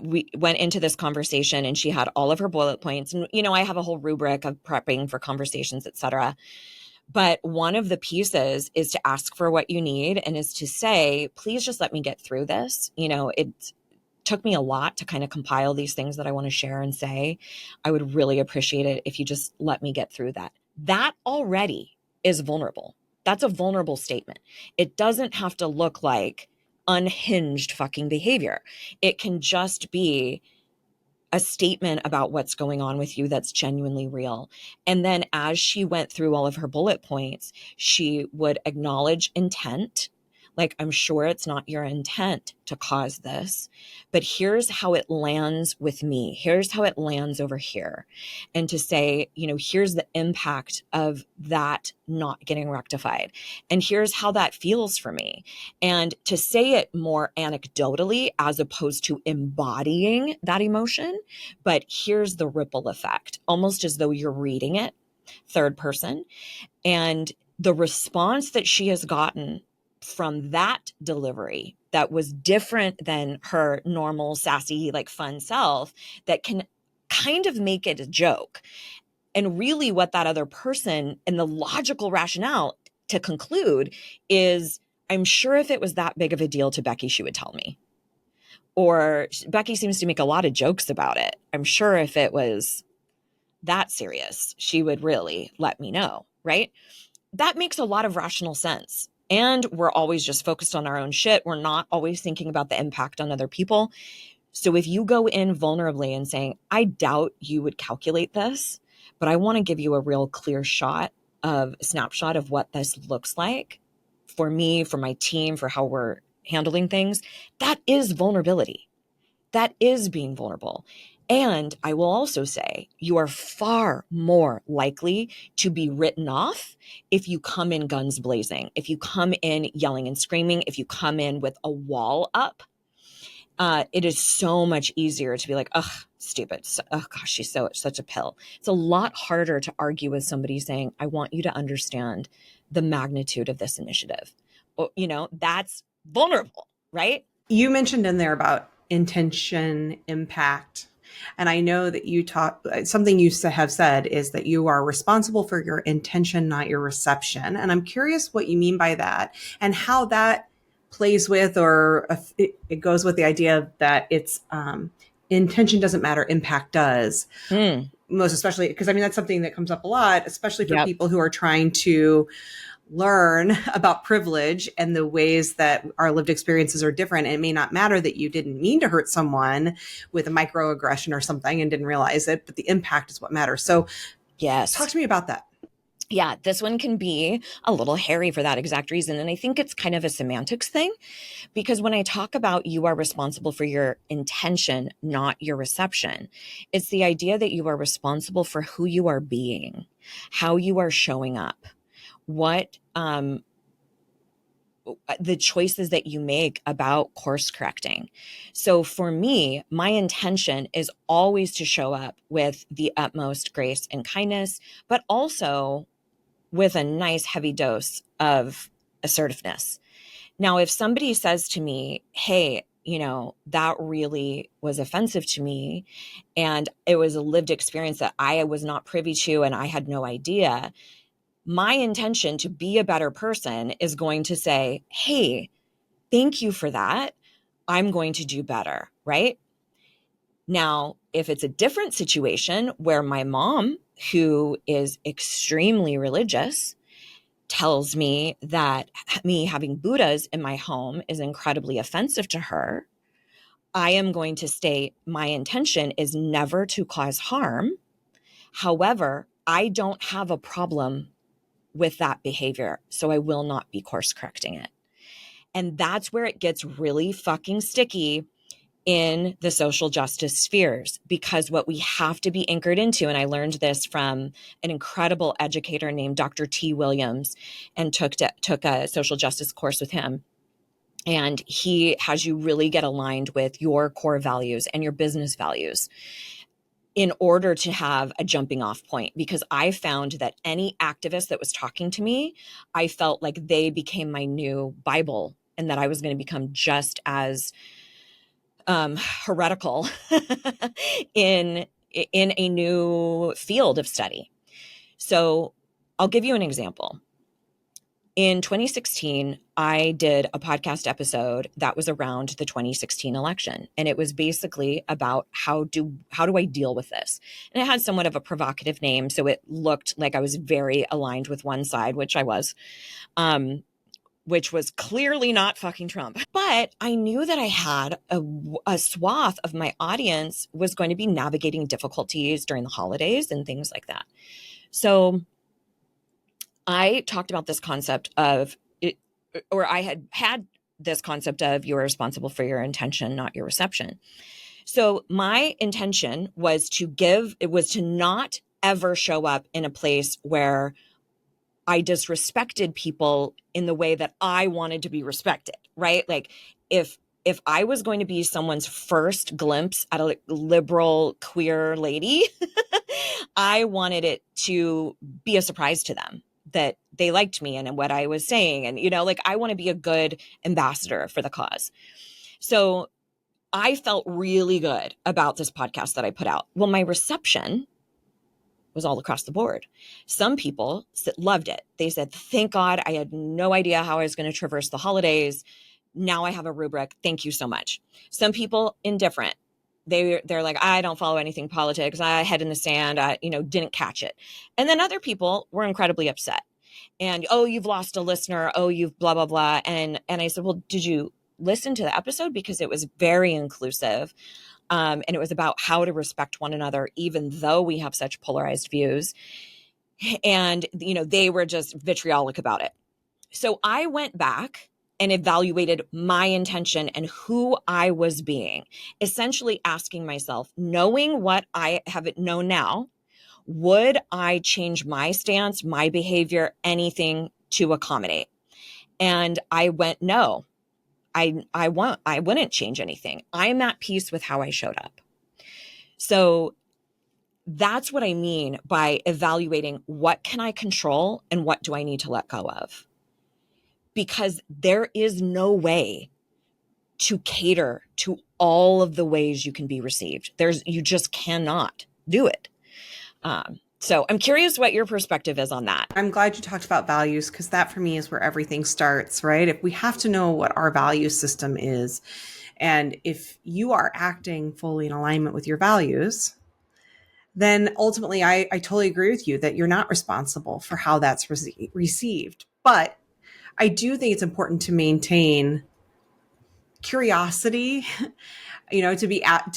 we went into this conversation and she had all of her bullet points, and I have a whole rubric of prepping for conversations, etc. But one of the pieces is to ask for what you need, and is to say, please just let me get through this. It took me a lot to kind of compile these things that I want to share and say. I would really appreciate it if you just let me get through that. That already is vulnerable. That's a vulnerable statement. It doesn't have to look like unhinged fucking behavior. It can just be a statement about what's going on with you that's genuinely real. And then as she went through all of her bullet points, she would acknowledge intent. Like, I'm sure it's not your intent to cause this, but here's how it lands with me. Here's how it lands over here. And to say, here's the impact of that not getting rectified. And here's how that feels for me. And to say it more anecdotally as opposed to embodying that emotion. But here's the ripple effect, almost as though you're reading it third person. And the response that she has gotten from that delivery that was different than her normal, sassy, like fun self, that can kind of make it a joke. And really what that other person and the logical rationale to conclude is, I'm sure if it was that big of a deal to Becky, she would tell me. Or Becky seems to make a lot of jokes about it. I'm sure if it was that serious, she would really let me know, right? That makes a lot of rational sense. And we're always just focused on our own shit. We're not always thinking about the impact on other people. So if you go in vulnerably and saying, I doubt you would calculate this, but I want to give you a real clear snapshot of what this looks like for me, for my team, for how we're handling things, that is vulnerability. That is being vulnerable. And I will also say you are far more likely to be written off if you come in guns blazing, if you come in yelling and screaming, if you come in with a wall up. It is so much easier to be like, ugh, stupid. Oh gosh, she's such a pill. It's a lot harder to argue with somebody saying, I want you to understand the magnitude of this initiative. Well, that's vulnerable, right? You mentioned in there about intention, impact. And I know that something you have said is that you are responsible for your intention, not your reception. And I'm curious what you mean by that and how that plays with, or it goes with the idea that it's intention doesn't matter, impact does. Most especially because that's something that comes up a lot, especially for people who are trying to learn about privilege and the ways that our lived experiences are different. And it may not matter that you didn't mean to hurt someone with a microaggression or something and didn't realize it, but the impact is what matters. So yes, talk to me about that. Yeah, this one can be a little hairy for that exact reason. And I think it's kind of a semantics thing, because when I talk about you are responsible for your intention, not your reception, it's the idea that you are responsible for who you are being, how you are showing up, what the choices that you make about course correcting. So for me, my intention is always to show up with the utmost grace and kindness, but also with a nice heavy dose of assertiveness. Now, if somebody says to me, hey, that really was offensive to me, and it was a lived experience that I was not privy to and I had no idea, my intention to be a better person is going to say, hey, thank you for that. I'm going to do better, right? Now, if it's a different situation where my mom, who is extremely religious, tells me that me having Buddhas in my home is incredibly offensive to her, I am going to state my intention is never to cause harm. However, I don't have a problem with that behavior, so I will not be course correcting it. And that's where it gets really fucking sticky in the social justice spheres, because what we have to be anchored into, and I learned this from an incredible educator named Dr. T. Williams, and took a social justice course with him. And he has you really get aligned with your core values and your business values in order to have a jumping off point. Because I found that any activist that was talking to me, I felt like they became my new Bible, and that I was going to become just as heretical in a new field of study. So I'll give you an example. In 2016, I did a podcast episode that was around the 2016 election. And it was basically about how do I deal with this? And it had somewhat of a provocative name. So it looked like I was very aligned with one side, which I was, which was clearly not fucking Trump. But I knew that I had a swath of my audience was going to be navigating difficulties during the holidays and things like that. So I talked about this concept of it, or I had this concept of you're responsible for your intention, not your reception. So my intention was to not ever show up in a place where I disrespected people in the way that I wanted to be respected, right? Like if I was going to be someone's first glimpse at a liberal queer lady, I wanted it to be a surprise to them that they liked me and what I was saying. And, like I want to be a good ambassador for the cause. So I felt really good about this podcast that I put out. Well, my reception was all across the board. Some people loved it. They said, thank God, I had no idea how I was going to traverse the holidays. Now I have a rubric. Thank you so much. Some people indifferent. They're like, I don't follow anything politics. I head in the sand. I, didn't catch it. And then other people were incredibly upset. And, oh, you've lost a listener. Oh, you've blah, blah, blah. And I said, well, did you listen to the episode? Because it was very inclusive. And it was about how to respect one another, even though we have such polarized views. And, they were just vitriolic about it. So I went back and evaluated my intention and who I was being, essentially asking myself, knowing what I have known now, would I change my stance, my behavior, anything to accommodate? And I went, no, I wouldn't change anything. I'm at peace with how I showed up. So that's what I mean by evaluating what can I control and what do I need to let go of? Because there is no way to cater to all of the ways you can be received. You just cannot do it. So I'm curious what your perspective is on that. I'm glad you talked about values because that for me is where everything starts, right? If we have to know what our value system is, and if you are acting fully in alignment with your values, then ultimately I totally agree with you that you're not responsible for how that's received. But I do think it's important to maintain curiosity, to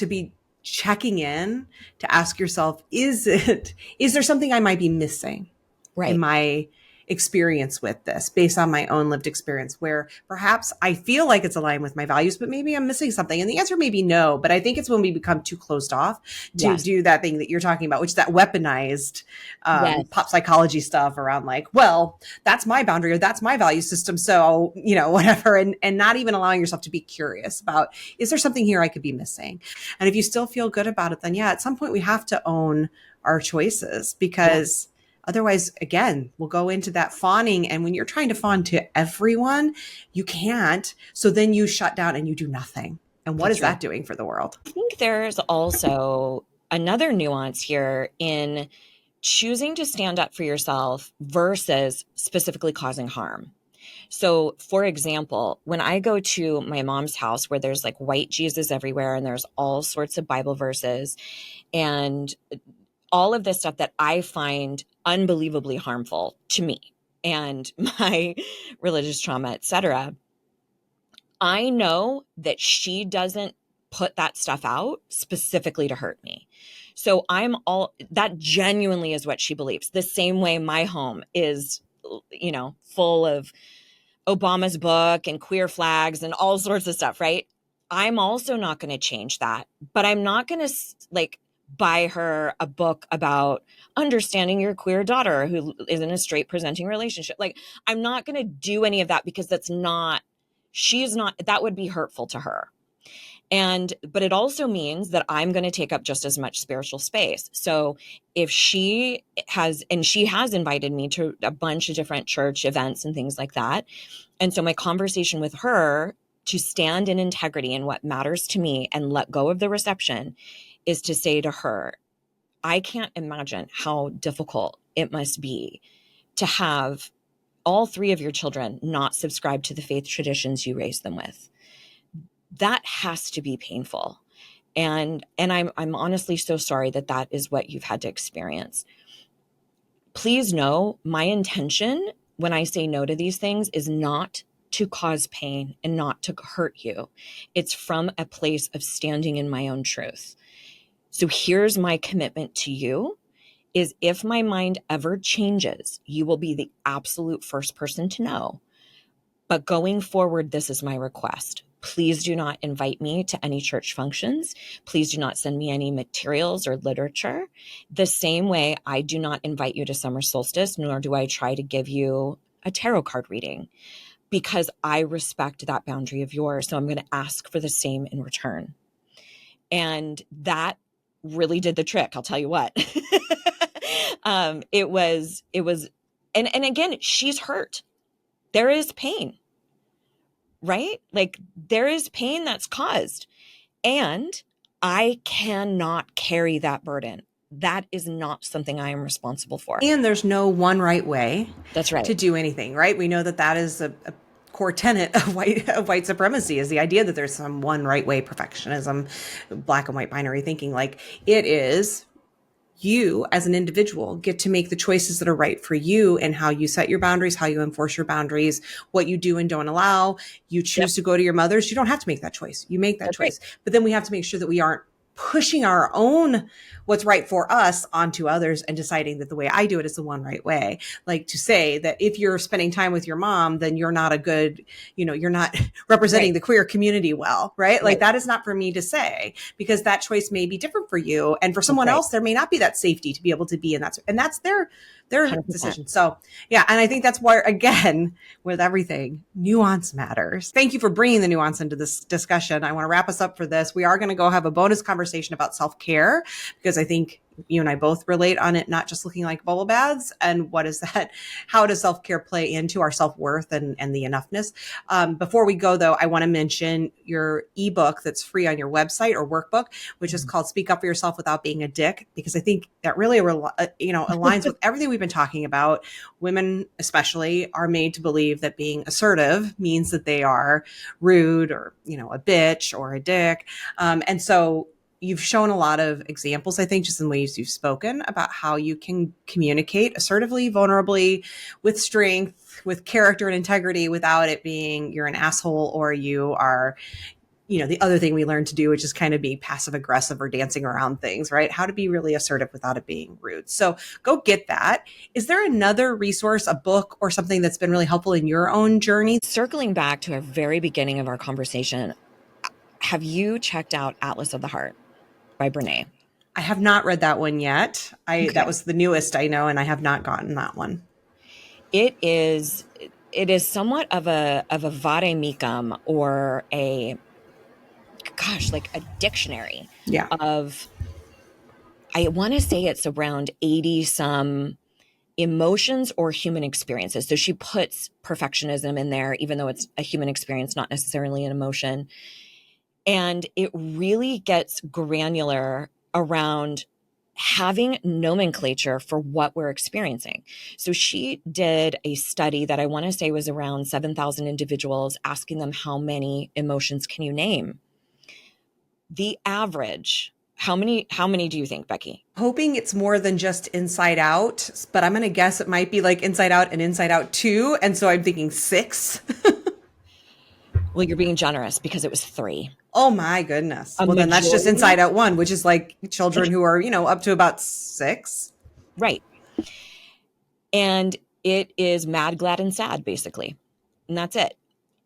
be checking in, to ask yourself, is there something I might be missing Right. in my experience with this based on my own lived experience, where perhaps I feel like it's aligned with my values, but maybe I'm missing something? And the answer may be no, but I think it's when we become too closed off to do that thing that you're talking about, which is that weaponized pop psychology stuff around like, well, that's my boundary or that's my value system. So, whatever. And not even allowing yourself to be curious about, is there something here I could be missing? And if you still feel good about it, then at some point we have to own our choices because otherwise, again, we'll go into that fawning. And when you're trying to fawn to everyone, you can't. So then you shut down and you do nothing. And what is that doing for the world? I think there's also another nuance here in choosing to stand up for yourself versus specifically causing harm. So, for example, when I go to my mom's house where there's like white Jesus everywhere and there's all sorts of Bible verses and all of this stuff that I find unbelievably harmful to me and my religious trauma, etc. I know that she doesn't put that stuff out specifically to hurt me. So that genuinely is what she believes. The same way my home is, full of Obama's book and queer flags and all sorts of stuff, right? I'm also not going to change that, but I'm not going to buy her a book about understanding your queer daughter who is in a straight presenting relationship. Like, I'm not going to do any of that because that would be hurtful to her. But it also means that I'm going to take up just as much spiritual space. So if she has invited me to a bunch of different church events and things like that. And so my conversation with her to stand in integrity in what matters to me and let go of the reception is to say to her, I can't imagine how difficult it must be to have all three of your children not subscribe to the faith traditions you raised them with. That has to be painful. And I'm honestly so sorry that that is what you've had to experience. Please know my intention when I say no to these things is not to cause pain and not to hurt you. It's from a place of standing in my own truth. So here's my commitment to you is if my mind ever changes, you will be the absolute first person to know. But going forward, this is my request. Please do not invite me to any church functions. Please do not send me any materials or literature. The same way I do not invite you to summer solstice, nor do I try to give you a tarot card reading, because I respect that boundary of yours. So I'm going to ask for the same in return. And that really did the trick. I'll tell you what. It was, and again, she's hurt. There is pain, right? Like there is pain that's caused, and I cannot carry that burden. That is not something I am responsible for. And there's no one right way That's right. to do anything, right? We know that that is a core tenet of white supremacy, is the idea that there's some one right way, perfectionism, black and white binary thinking. Like, it is you as an individual get to make the choices that are right for you and how you set your boundaries, how you enforce your boundaries, what you do and don't allow. You choose to go to your mother's. You don't have to make that choice. You make that That's choice. right. But then we have to make sure that we aren't pushing our own what's right for us onto others and deciding that the way I do it is the one right way. Like, to say that if you're spending time with your mom, then you're not a good, you're not representing Right. the queer community well, right? Like, Right. that is not for me to say, because that choice may be different for you. And for That's someone right. else, there may not be that safety to be able to be in that. And that's their 100%. decision. So yeah. And I think that's why, again, with everything, nuance matters. Thank you for bringing the nuance into this discussion. I want to wrap us up for this. We are going to go have a bonus conversation about self-care, because I think you and I both relate on it, not just looking like bubble baths. And what is that? How does self-care play into our self-worth and the enoughness? Before we go, though, I want to mention your ebook that's free on your website, or workbook, which is called Speak Up for Yourself Without Being a Dick, because I think that really aligns with everything we've been talking about. Women especially are made to believe that being assertive means that they are rude, or a bitch or a dick. And so you've shown a lot of examples, I think, just in ways you've spoken about how you can communicate assertively, vulnerably, with strength, with character and integrity, without it being you're an asshole, or you are, the other thing we learned to do, which is kind of be passive aggressive or dancing around things, right? How to be really assertive without it being rude. So go get that. Is there another resource, a book, or something that's been really helpful in your own journey? Circling back to our very beginning of our conversation, have you checked out Atlas of the Heart by Brene? I have not read that one yet. Okay. That was the newest I know, and I have not gotten that one. It is somewhat of a vade mecum, or like a dictionary Yeah. of, I want to say it's around 80 some emotions or human experiences. So she puts perfectionism in there, even though it's a human experience, not necessarily an emotion. And it really gets granular around having nomenclature for what we're experiencing. So she did a study that I want to say was around 7,000 individuals, asking them how many emotions can you name? The average, how many do you think, Becky? Hoping it's more than just Inside Out, but I'm going to guess it might be like Inside Out and Inside Out 2. And so I'm thinking 6. Well, you're being generous, because it was 3. Oh my goodness. A Well, then that's just majority? Inside Out 1, which is like children who are, up to about 6. Right. And it is mad, glad, and sad, basically. And that's it.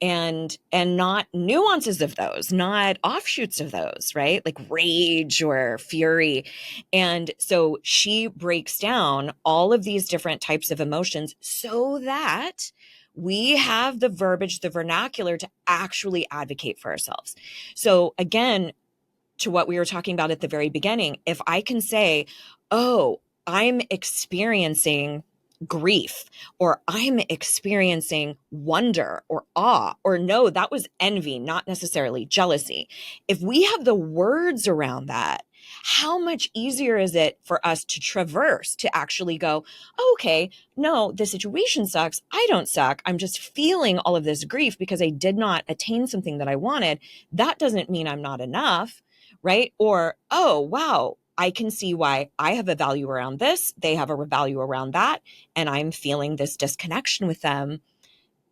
And not nuances of those, not offshoots of those, right? Like rage or fury. And so she breaks down all of these different types of emotions so that we have the verbiage, the vernacular to actually advocate for ourselves. So again, to what we were talking about at the very beginning, if I can say, oh, I'm experiencing grief, or I'm experiencing wonder or awe, or no, that was envy, not necessarily jealousy. If we have the words around that, how much easier is it for us to traverse, to actually go, oh, okay, no, the situation sucks. I don't suck. I'm just feeling all of this grief because I did not attain something that I wanted. That doesn't mean I'm not enough, right? Or, oh, wow, I can see why I have a value around this. They have a value around that. And I'm feeling this disconnection with them.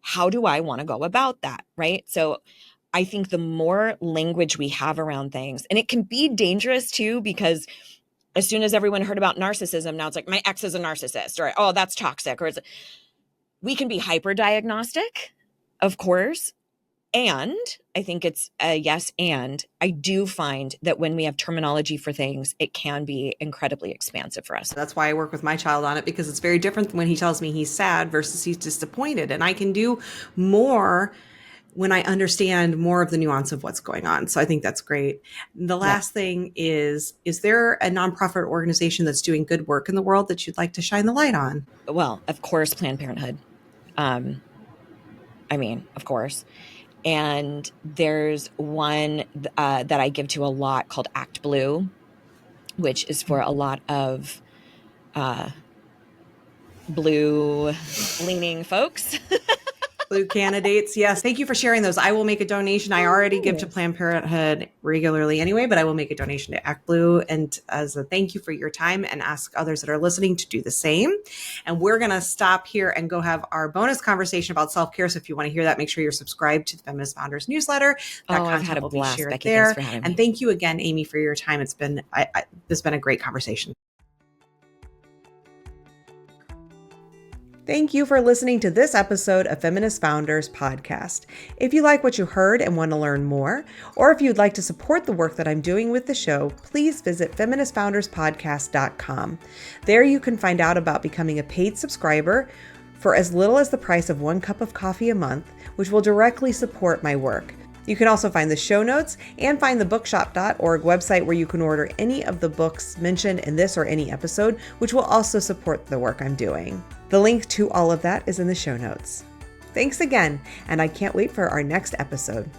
How do I want to go about that? Right. So I think the more language we have around things, and it can be dangerous too, because as soon as everyone heard about narcissism, now it's like, my ex is a narcissist, or, oh, that's toxic, or we can be hyper diagnostic, of course. And I think it's a yes. And I do find that when we have terminology for things, it can be incredibly expansive for us. That's why I work with my child on it, because it's very different when he tells me he's sad versus he's disappointed. And I can do more when I understand more of the nuance of what's going on. So I think that's great. The last thing is there a nonprofit organization that's doing good work in the world that you'd like to shine the light on? Well, of course, Planned Parenthood. Of course. And there's one that I give to a lot called Act Blue, which is for a lot of blue leaning folks. Blue candidates. Yes. Thank you for sharing those. I will make a donation. I already give to Planned Parenthood regularly anyway, but I will make a donation to Act Blue, and as a thank you for your time, and ask others that are listening to do the same. And we're going to stop here and go have our bonus conversation about self-care. So if you want to hear that, make sure you're subscribed to the Feminist Founders newsletter. That I've had a blast, shared Becky. there. Thanks for having me. And thank you again, Amy, for your time. It's been a great conversation. Thank you for listening to this episode of Feminist Founders podcast. If you like what you heard and want to learn more, or if you'd like to support the work that I'm doing with the show, please visit feministfounderspodcast.com. There you can find out about becoming a paid subscriber for as little as the price of 1 cup of coffee a month, which will directly support my work. You can also find the show notes and find the bookshop.org website, where you can order any of the books mentioned in this or any episode, which will also support the work I'm doing. The link to all of that is in the show notes. Thanks again, and I can't wait for our next episode.